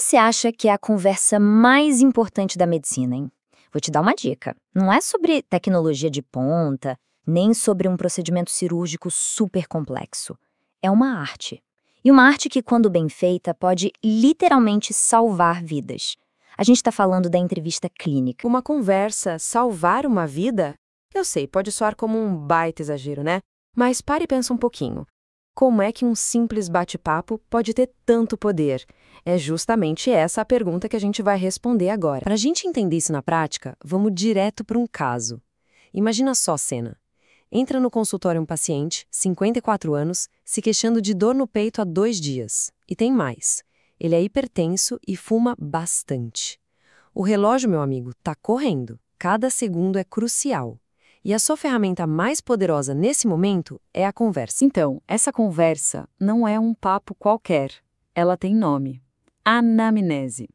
você acha que é a conversa mais importante da medicina, hein? Vou te dar uma dica. Não é sobre tecnologia de ponta, nem sobre um procedimento cirúrgico super complexo. É uma arte. E uma arte que, quando bem feita, pode literalmente salvar vidas. A gente está falando da entrevista clínica. Uma conversa salvar uma vida? Eu sei, pode soar como um baita exagero, né? Mas pare e pensa um pouquinho. Como é que um simples bate-papo pode ter tanto poder? É justamente essa a pergunta que a gente vai responder agora. Para a gente entender isso na prática, vamos direto para um caso. Imagina só a cena. Entra no consultório um paciente, 54 anos, se queixando de dor no peito há 2 dias. E tem mais. Ele é hipertenso e fuma bastante. O relógio, meu amigo, tá correndo. Cada segundo é crucial. E a sua ferramenta mais poderosa nesse momento é a conversa. Então, essa conversa não é um papo qualquer. Ela tem nome: anamnese.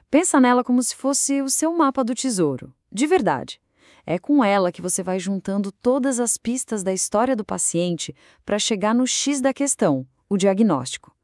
Pensa nela como se fosse o seu mapa do tesouro. De verdade. É com ela que você vai juntando todas as pistas da história do paciente para chegar no X da questão, o diagnóstico.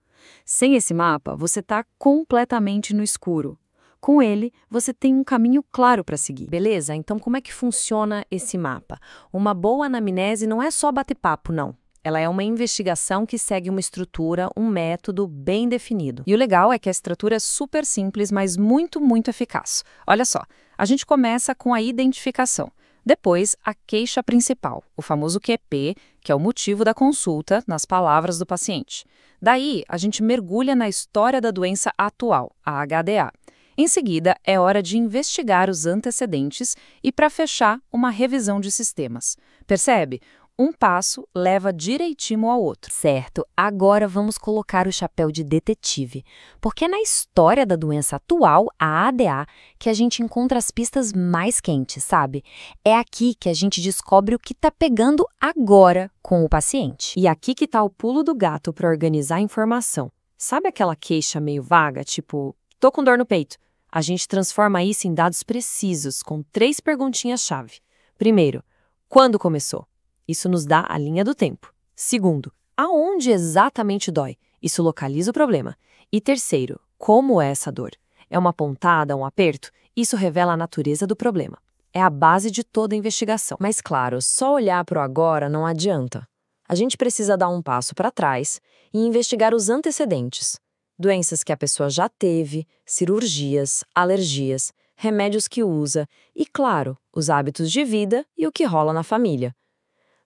Sem esse mapa, você está completamente no escuro. Com ele, você tem um caminho claro para seguir. Beleza? Então como é que funciona esse mapa? Uma boa anamnese não é só bater papo, não. Ela é uma investigação que segue uma estrutura, um método bem definido. E o legal é que a estrutura é super simples, mas muito, muito eficaz. Olha só, a gente começa com a identificação. Depois, a queixa principal, o famoso QP, que é o motivo da consulta, nas palavras do paciente. Daí, a gente mergulha na história da doença atual, a HDA. Em seguida, é hora de investigar os antecedentes e, para fechar, uma revisão de sistemas. Percebe? Um passo leva direitinho ao outro. Certo, agora vamos colocar o chapéu de detetive, porque é na história da doença atual, a ADA, que a gente encontra as pistas mais quentes, sabe? É aqui que a gente descobre o que está pegando agora com o paciente. E aqui que está o pulo do gato para organizar a informação. Sabe aquela queixa meio vaga, tipo, tô com dor no peito? A gente transforma isso em dados precisos, com 3 perguntinhas-chave. Primeiro, quando começou? Isso nos dá a linha do tempo. Segundo, aonde exatamente dói? Isso localiza o problema. E terceiro, como é essa dor? É uma pontada, um aperto? Isso revela a natureza do problema. É a base de toda a investigação. Mas claro, só olhar para o agora não adianta. A gente precisa dar um passo para trás e investigar os antecedentes. Doenças que a pessoa já teve, cirurgias, alergias, remédios que usa e, claro, os hábitos de vida e o que rola na família.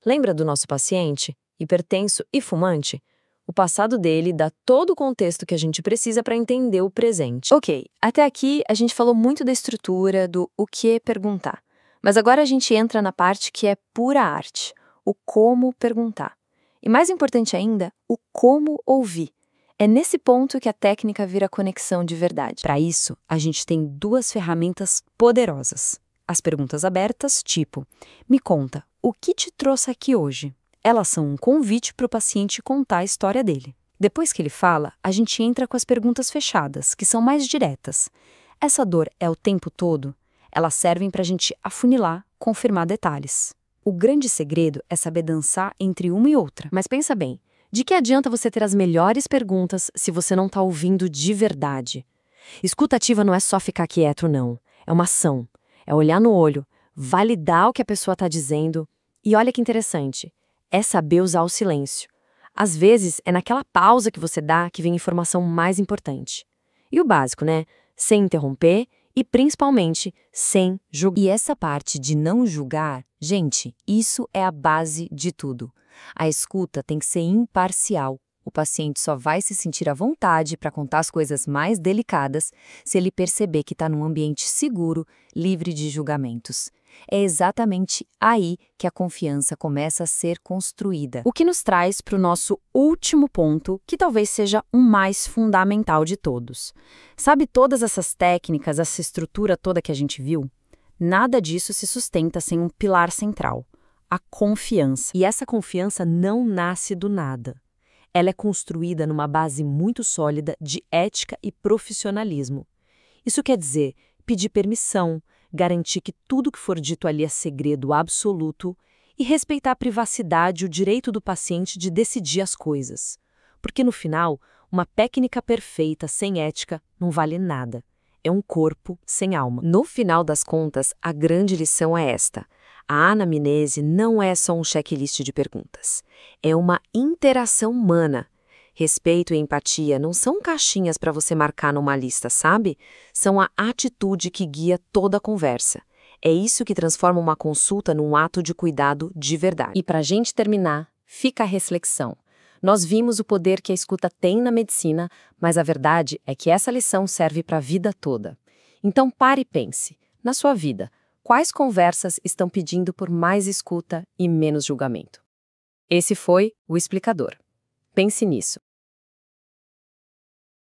Lembra do nosso paciente, hipertenso e fumante? O passado dele dá todo o contexto que a gente precisa para entender o presente. Ok, até aqui a gente falou muito da estrutura, do o que perguntar. Mas agora a gente entra na parte que é pura arte, o como perguntar. E mais importante ainda, o como ouvir. É nesse ponto que a técnica vira conexão de verdade. Para isso, a gente tem 2 ferramentas poderosas. As perguntas abertas, tipo, me conta, o que te trouxe aqui hoje? Elas são um convite para o paciente contar a história dele. Depois que ele fala, a gente entra com as perguntas fechadas, que são mais diretas. Essa dor é o tempo todo? Elas servem para a gente afunilar, confirmar detalhes. O grande segredo é saber dançar entre uma e outra. Mas pensa bem, de que adianta você ter as melhores perguntas se você não está ouvindo de verdade? Escuta ativa não é só ficar quieto, não. É uma ação. É olhar no olho, validar o que a pessoa está dizendo. E olha que interessante, é saber usar o silêncio. Às vezes, é naquela pausa que você dá que vem a informação mais importante. E o básico, né? Sem interromper e, principalmente, sem julgar. E essa parte de não julgar, gente, isso é a base de tudo. A escuta tem que ser imparcial. O paciente só vai se sentir à vontade para contar as coisas mais delicadas se ele perceber que está num ambiente seguro, livre de julgamentos. É exatamente aí que a confiança começa a ser construída. O que nos traz para o nosso último ponto, que talvez seja o mais fundamental de todos. Sabe todas essas técnicas, essa estrutura toda que a gente viu? Nada disso se sustenta sem um pilar central, a confiança. E essa confiança não nasce do nada. Ela é construída numa base muito sólida de ética e profissionalismo. Isso quer dizer pedir permissão, garantir que tudo que for dito ali é segredo absoluto e respeitar a privacidade e o direito do paciente de decidir as coisas. Porque, no final, Uma técnica perfeita sem ética não vale nada. É um corpo sem alma. No final das contas, a grande lição é esta. A anamnese não é só um checklist de perguntas. É uma interação humana. Respeito e empatia não são caixinhas para você marcar numa lista, sabe? São a atitude que guia toda a conversa. É isso que transforma uma consulta num ato de cuidado de verdade. E para a gente terminar, fica a reflexão. Nós vimos o poder que a escuta tem na medicina, mas a verdade é que essa lição serve para a vida toda. Então pare e pense, na sua vida, quais conversas estão pedindo por mais escuta e menos julgamento? Esse foi o Explicador. Pense nisso.